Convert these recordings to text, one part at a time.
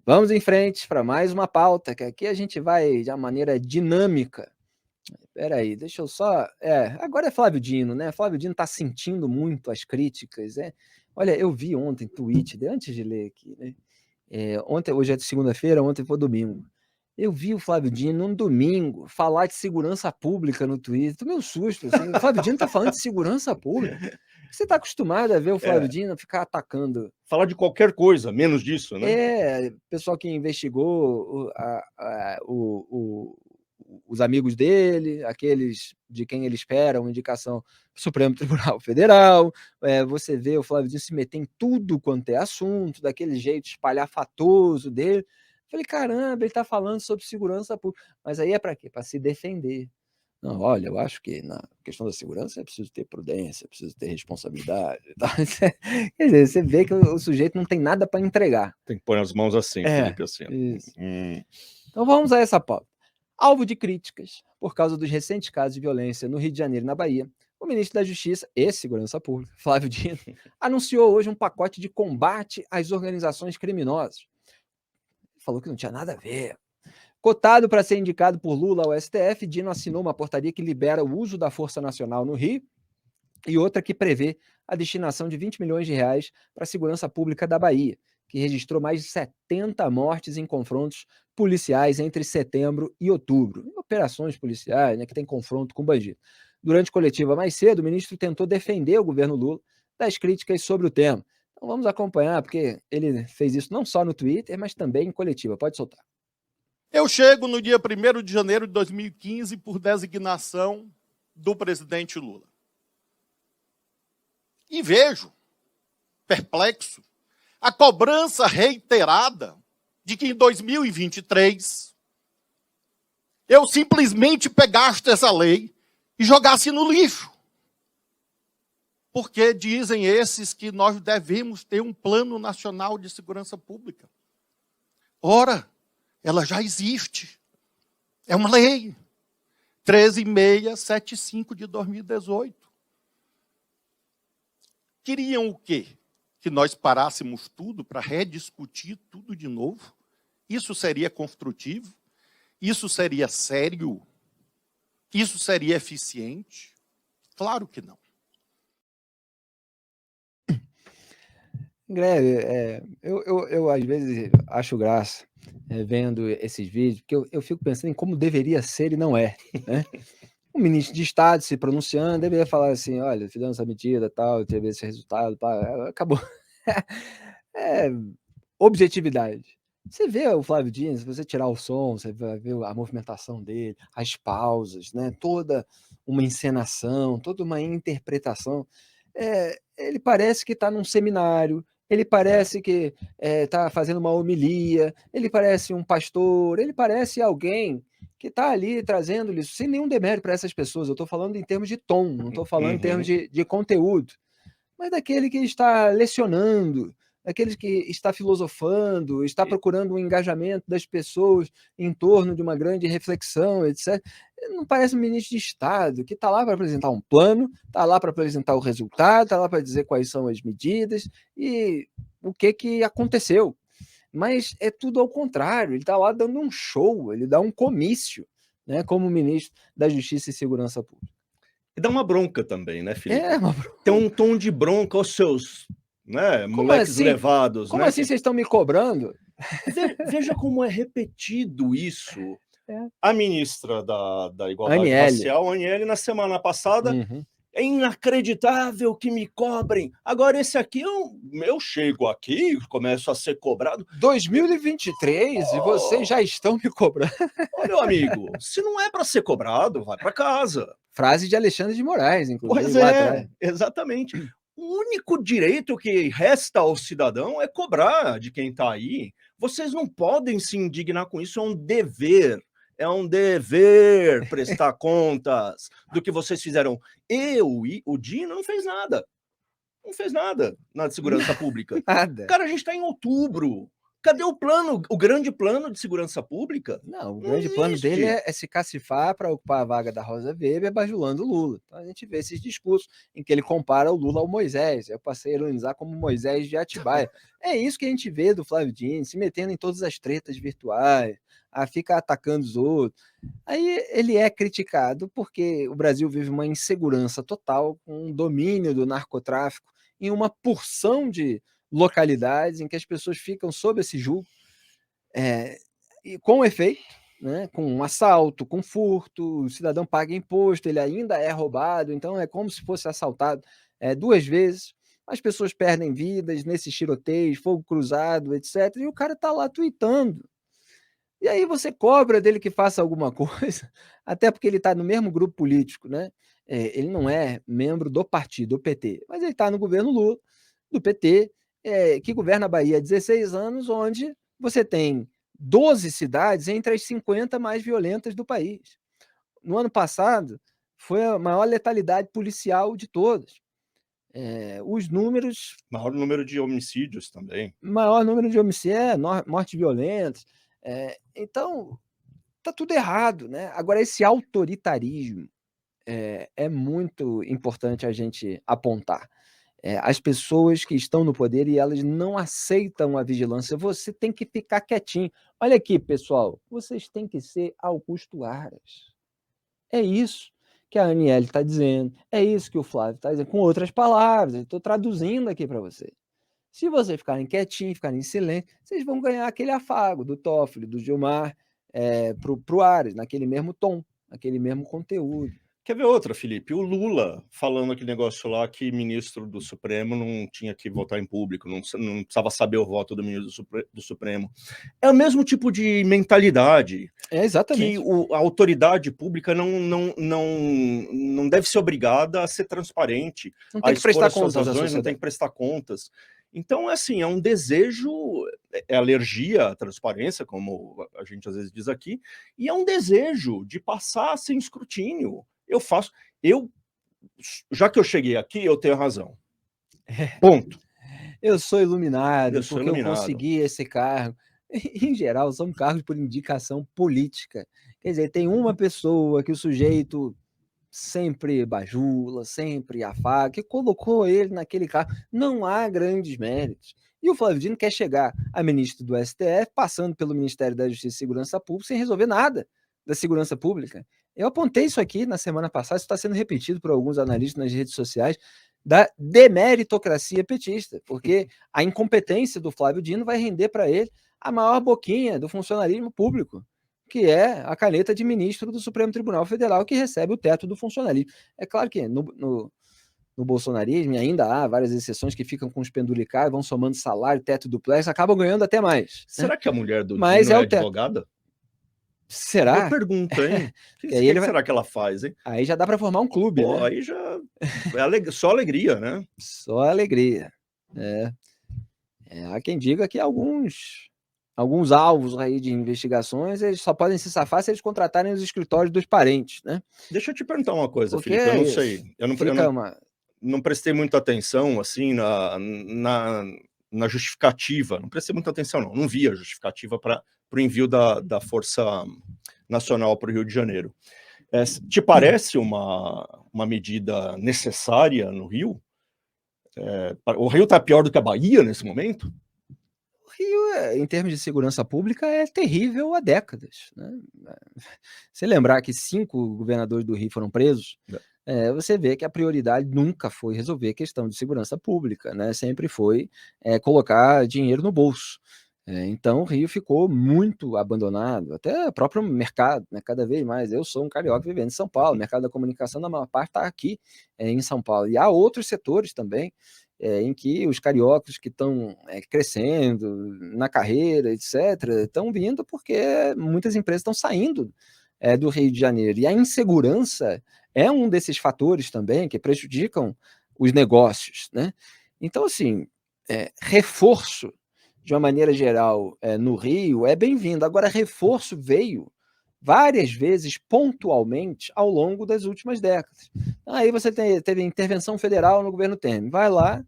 Vamos em frente para mais uma pauta, que aqui a gente vai de uma maneira dinâmica. Espera aí, deixa eu só... agora é Flávio Dino, né? Flávio Dino está sentindo muito as críticas. Olha, eu vi ontem tweet, antes de ler aqui, né? Hoje é de segunda-feira, ontem foi domingo. Eu vi o Flávio Dino num domingo falar de segurança pública no Twitter. Tomei um susto, assim. O Flávio Dino tá falando de segurança pública. Você tá acostumado a ver o Flávio Dino ficar atacando. Falar de qualquer coisa, menos disso, né? Pessoal que investigou os amigos dele, aqueles de quem ele espera uma indicação do Supremo Tribunal Federal. Você vê o Flávio Dino se meter em tudo quanto é assunto, daquele jeito espalhafatoso dele. Falei, caramba, ele está falando sobre segurança pública. Mas aí é para quê? Para se defender. Não, olha, eu acho que na questão da segurança é preciso ter prudência, é preciso ter responsabilidade. Quer dizer, você vê que o sujeito não tem nada para entregar. Tem que pôr as mãos assim, Felipe, assim. Isso. Então vamos a essa pauta. Alvo de críticas por causa dos recentes casos de violência no Rio de Janeiro e na Bahia, o ministro da Justiça e Segurança Pública, Flávio Dino, anunciou hoje um pacote de combate às organizações criminosas. Falou que não tinha nada a ver. Cotado para ser indicado por Lula ao STF, Dino assinou uma portaria que libera o uso da Força Nacional no Rio e outra que prevê a destinação de 20 milhões de reais para a segurança pública da Bahia, que registrou mais de 70 mortes em confrontos policiais entre setembro e outubro. Operações policiais, né, que tem confronto com bandido. Durante coletiva mais cedo, o ministro tentou defender o governo Lula das críticas sobre o tema. Então vamos acompanhar, porque ele fez isso não só no Twitter, mas também em coletiva. Pode soltar. Eu chego no dia 1º de janeiro de 2015 por designação do presidente Lula. E vejo, perplexo, a cobrança reiterada de que em 2023 eu simplesmente pegasse essa lei e jogasse no lixo. Porque dizem esses que nós devemos ter um plano nacional de segurança pública. Ora, ela já existe. É uma lei. 13.675 de 2018. Queriam o quê? Que nós parássemos tudo para rediscutir tudo de novo? Isso seria construtivo? Isso seria sério? Isso seria eficiente? Claro que não. Greve, eu às vezes acho graça vendo esses vídeos, porque eu fico pensando em como deveria ser e não é, né? O ministro de Estado se pronunciando, deveria falar assim, olha, fizemos essa medida, tal, teve esse resultado, pá, acabou. Objetividade. Você vê o Flávio Dino, se você tirar o som, você vai ver a movimentação dele, as pausas, né? Toda uma encenação, toda uma interpretação. Ele parece que está num seminário, ele parece que está fazendo uma homilia, ele parece um pastor, ele parece alguém que está ali trazendo isso, sem nenhum demérito para essas pessoas. Eu estou falando em termos de tom, não estou falando em termos de conteúdo, mas daquele que está lecionando, daquele que está filosofando, está procurando um engajamento das pessoas em torno de uma grande reflexão, etc. Ele não parece um ministro de Estado que está lá para apresentar um plano, está lá para apresentar o resultado, está lá para dizer quais são as medidas e o que aconteceu. Mas é tudo ao contrário, ele está lá dando um show, ele dá um comício, né, como ministro da Justiça e Segurança Pública. E dá uma bronca também, né, Felipe? Uma bronca. Tem um tom de bronca aos seus, né, moleques assim? levados. Como né? assim vocês estão me cobrando? Veja como é repetido isso. A ministra da Igualdade Aniele. Racial, Aniele, na semana passada, é inacreditável que me cobrem. Agora esse aqui, eu chego aqui, começo a ser cobrado. 2023 e vocês já estão me cobrando. Olha, meu amigo, se não é para ser cobrado, vai para casa. Frase de Alexandre de Moraes, inclusive. Pois é, exatamente. O único direito que resta ao cidadão é cobrar de quem está aí. Vocês não podem se indignar com isso, é um dever. É um dever prestar contas do que vocês fizeram. O Dino não fez nada. Não fez nada na segurança pública. Nada. Cara, a gente está em outubro. Cadê o plano, o grande plano de segurança pública? Não, o Não grande plano dele existe. é se cacifar para ocupar a vaga da Rosa Weber, bajulando o Lula. Então a gente vê esses discursos em que ele compara o Lula ao Moisés. Eu passei a ironizar como Moisés de Atibaia. É isso que a gente vê do Flávio Dino, se metendo em todas as tretas virtuais, fica atacando os outros. Aí ele é criticado porque o Brasil vive uma insegurança total, com um domínio do narcotráfico em uma porção de localidades em que as pessoas ficam sob esse julgo, e com efeito, né, com um assalto, com furto, o cidadão paga imposto, ele ainda é roubado, então é como se fosse assaltado 2 vezes, as pessoas perdem vidas nesses tiroteios, fogo cruzado, etc, e o cara está lá tuitando. E aí você cobra dele que faça alguma coisa, até porque ele está no mesmo grupo político, né, ele não é membro do partido, do PT, mas ele está no governo Lula, do PT, que governa a Bahia há 16 anos, onde você tem 12 cidades entre as 50 mais violentas do país. No ano passado, foi a maior letalidade policial de todas. Os números... Maior número de homicídios também. Maior número de homicídios, mortes violentas. Então, está tudo errado, né? Agora, esse autoritarismo é muito importante a gente apontar. As pessoas que estão no poder e elas não aceitam a vigilância, você tem que ficar quietinho. Olha aqui, pessoal, vocês têm que ser Augusto Aras. É isso que a Aniele está dizendo, é isso que o Flávio está dizendo, com outras palavras, eu estou traduzindo aqui para vocês. Se vocês ficarem quietinhos, ficarem em silêncio, vocês vão ganhar aquele afago do Toffoli, do Gilmar, pro Aras, naquele mesmo tom, naquele mesmo conteúdo. Quer ver outra, Felipe? O Lula falando aquele negócio lá que ministro do Supremo não tinha que votar em público, não precisava saber o voto do ministro do Supremo. É o mesmo tipo de mentalidade. Exatamente. Que a autoridade pública não deve ser obrigada a ser transparente, não tem a que prestar expor as suas contas à razões, não tem sociedade. que prestar contas. Então, assim, é um desejo, é alergia à transparência, como a gente às vezes diz aqui, e é um desejo de passar sem escrutínio. Já que eu cheguei aqui, eu tenho razão. Ponto. Eu sou iluminado, Eu sou porque iluminado. eu consegui esse cargo. Em geral, são cargos por indicação política. Quer dizer, tem uma pessoa que o sujeito sempre bajula, sempre afaga, que colocou ele naquele cargo. Não há grandes méritos. E o Flávio Dino quer chegar a ministro do STF, passando pelo Ministério da Justiça e Segurança Pública, sem resolver nada da segurança pública. Eu apontei isso aqui na semana passada, isso está sendo repetido por alguns analistas nas redes sociais, da demeritocracia petista, porque a incompetência do Flávio Dino vai render para ele a maior boquinha do funcionalismo público, que é a caneta de ministro do Supremo Tribunal Federal, que recebe o teto do funcionalismo. É claro que no bolsonarismo ainda há várias exceções que ficam com os penduricais, vão somando salário, teto duplex, acabam ganhando até mais. Será que a mulher do Mas Dino é é o teto. advogada? Será? Boa pergunta, hein? O que ele vai... será que ela faz, hein? Aí já dá para formar um clube, Pô, né? aí já é só alegria, né? Só alegria. Há quem diga que alguns alvos aí de investigações, eles só podem se safar se eles contratarem os escritórios dos parentes, né? Deixa eu te perguntar uma coisa, Porque Felipe, eu não sei. Eu não prestei muita atenção, assim, na justificativa. Não prestei muita atenção, não vi a justificativa para o envio da Força Nacional para o Rio de Janeiro. Te parece uma medida necessária no Rio? O Rio está pior do que a Bahia nesse momento? O Rio, em termos de segurança pública, é terrível há décadas, né? Se lembrar que 5 governadores do Rio foram presos, você vê que a prioridade nunca foi resolver a questão de segurança pública, né? Sempre foi colocar dinheiro no bolso. Então o Rio ficou muito abandonado, até o próprio mercado, né? Cada vez mais. Eu sou um carioca vivendo em São Paulo, o mercado da comunicação, na maior parte, está aqui em São Paulo. E há outros setores também, em que os cariocas que estão crescendo na carreira, etc., estão vindo porque muitas empresas estão saindo do Rio de Janeiro. E a insegurança é um desses fatores também que prejudicam os negócios, né? Então, assim, reforço, de uma maneira geral, no Rio, é bem-vindo. Agora, reforço veio várias vezes, pontualmente, ao longo das últimas décadas. Aí você teve intervenção federal no governo Temer. Vai lá,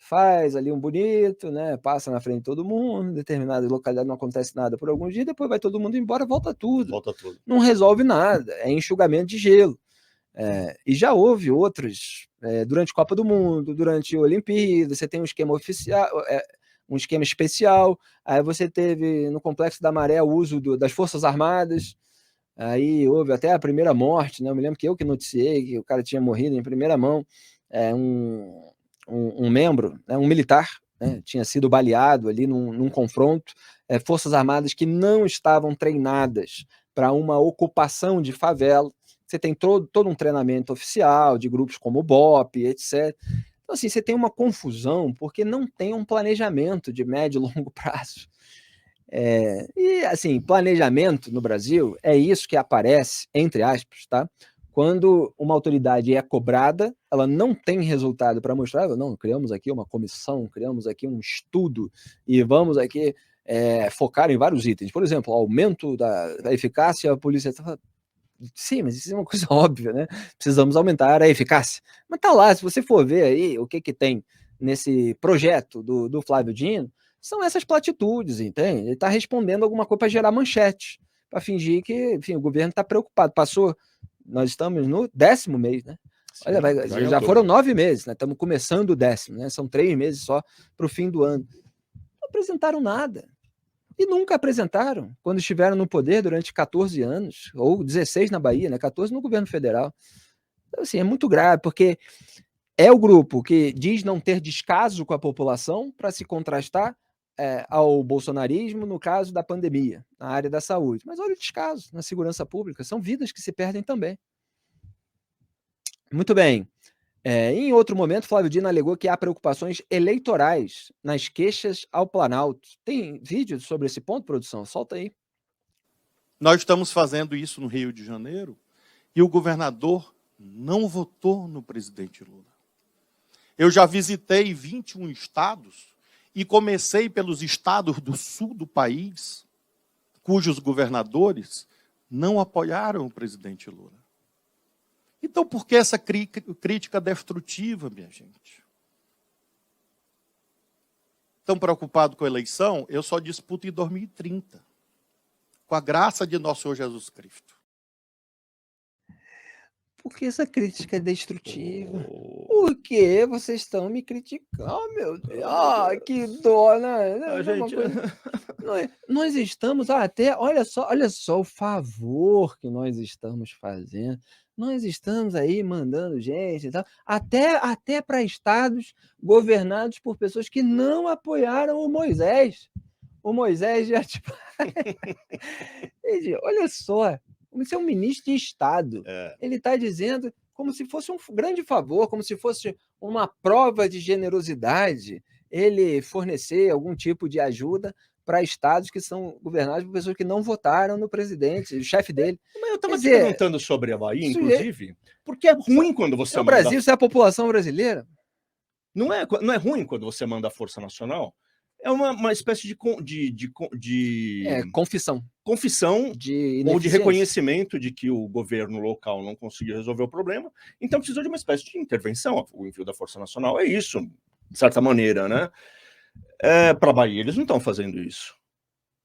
faz ali um bonito, né? Passa na frente de todo mundo, em determinada localidade não acontece nada por alguns dias, depois vai todo mundo embora, volta tudo. Volta tudo. Não resolve nada, é enxugamento de gelo. E já houve outros, durante a Copa do Mundo, durante a Olimpíada, você tem um esquema oficial, um esquema especial, aí você teve no Complexo da Maré o uso das Forças Armadas, aí houve até a primeira morte, né? Eu me lembro que eu que noticiei que o cara tinha morrido em primeira mão, um membro, né, um militar, né, tinha sido baleado ali num confronto, Forças Armadas que não estavam treinadas para uma ocupação de favela. Você tem todo um treinamento oficial de grupos como o BOP, etc. Então, assim, você tem uma confusão porque não tem um planejamento de médio e longo prazo. E, assim, planejamento no Brasil é isso que aparece, entre aspas, tá? Quando uma autoridade é cobrada, ela não tem resultado para mostrar, não, criamos aqui uma comissão, criamos aqui um estudo e vamos aqui focar em vários itens. Por exemplo, aumento da eficácia, a polícia... Sim, mas isso é uma coisa óbvia, né? Precisamos aumentar a eficácia. Mas tá lá, se você for ver aí o que tem nesse projeto do Flávio Dino, são essas platitudes, entende? Ele está respondendo alguma coisa para gerar manchete, para fingir que, enfim, o governo está preocupado. Nós estamos no 10º mês, né? Sim, olha, já foram 9 meses, né? Estamos começando o 10º, né? São 3 meses só para o fim do ano. Não apresentaram nada. E nunca apresentaram quando estiveram no poder durante 14 anos, ou 16 na Bahia, né? 14 no governo federal. Então, assim, é muito grave, porque é o grupo que diz não ter descaso com a população para se contrastar ao bolsonarismo no caso da pandemia, na área da saúde. Mas olha o descaso na segurança pública, são vidas que se perdem também. Muito bem. Em outro momento, Flávio Dino alegou que há preocupações eleitorais nas queixas ao Planalto. Tem vídeo sobre esse ponto, produção? Solta aí. Nós estamos fazendo isso no Rio de Janeiro e o governador não votou no presidente Lula. Eu já visitei 21 estados e comecei pelos estados do sul do país, cujos governadores não apoiaram o presidente Lula. Então, por que essa crítica destrutiva, minha gente? Tão preocupado com a eleição, eu só disputo em 2030, com a graça de nosso Senhor Jesus Cristo. Por que essa crítica é destrutiva? Por que vocês estão me criticando? Oh, meu Deus, que dó, né? Nós estamos até, olha só o favor que nós estamos fazendo. Nós estamos aí mandando gente e tal, até para estados governados por pessoas que não apoiaram o Moisés. O Moisés já, tipo... Olha só, você é um ministro de Estado. Ele está dizendo como se fosse um grande favor, como se fosse uma prova de generosidade ele fornecer algum tipo de ajuda para estados que são governados por pessoas que não votaram no presidente, o chefe dele. Mas eu estava te perguntando sobre a Bahia, inclusive, porque é ruim quando você manda... O Brasil, se é a população brasileira. Não é ruim quando você manda a Força Nacional? É uma espécie de confissão. Confissão ou de reconhecimento de que o governo local não conseguiu resolver o problema, então precisou de uma espécie de intervenção. O envio da Força Nacional é isso, de certa maneira, né? Para a Bahia, eles não estão fazendo isso.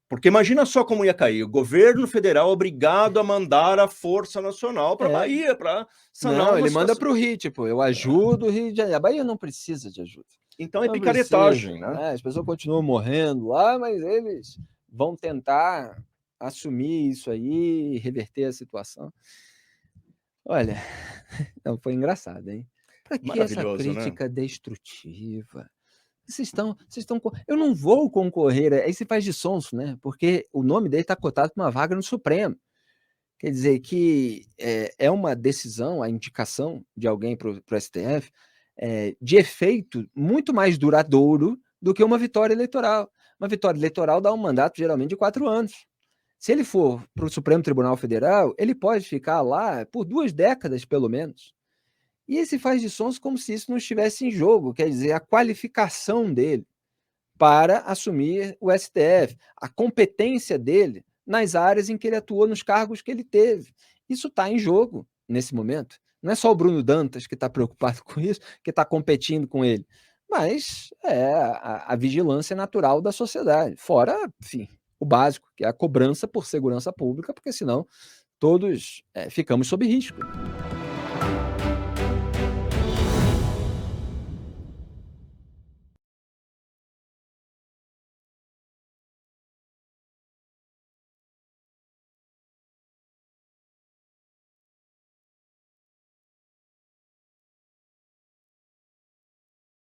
Porque imagina só como ia cair. O governo federal obrigado a mandar a Força Nacional para a Bahia, para sanar. Não, ele manda para o Rio, tipo, eu ajudo o Rio de Janeiro. A Bahia não precisa de ajuda. Então é picaretagem, né? As pessoas continuam morrendo lá, mas eles vão tentar assumir isso aí e reverter a situação. Olha, não, foi engraçado, hein? Para que essa crítica destrutiva? Vocês estão... Eu não vou concorrer, aí se faz de sonso, né? Porque o nome dele está cotado para uma vaga no Supremo. Quer dizer que é uma decisão, a indicação de alguém para o STF, de efeito muito mais duradouro do que uma vitória eleitoral. Uma vitória eleitoral dá um mandato geralmente de 4 anos. Se ele for para o Supremo Tribunal Federal, ele pode ficar lá por 2 décadas, pelo menos. E ele se faz de sons como se isso não estivesse em jogo, quer dizer, a qualificação dele para assumir o STF, a competência dele nas áreas em que ele atuou, nos cargos que ele teve. Isso está em jogo nesse momento. Não é só o Bruno Dantas que está preocupado com isso, que está competindo com ele. mas é a vigilância natural da sociedade. Fora, enfim, o básico, que é a cobrança por segurança pública, porque senão todos ficamos sob risco.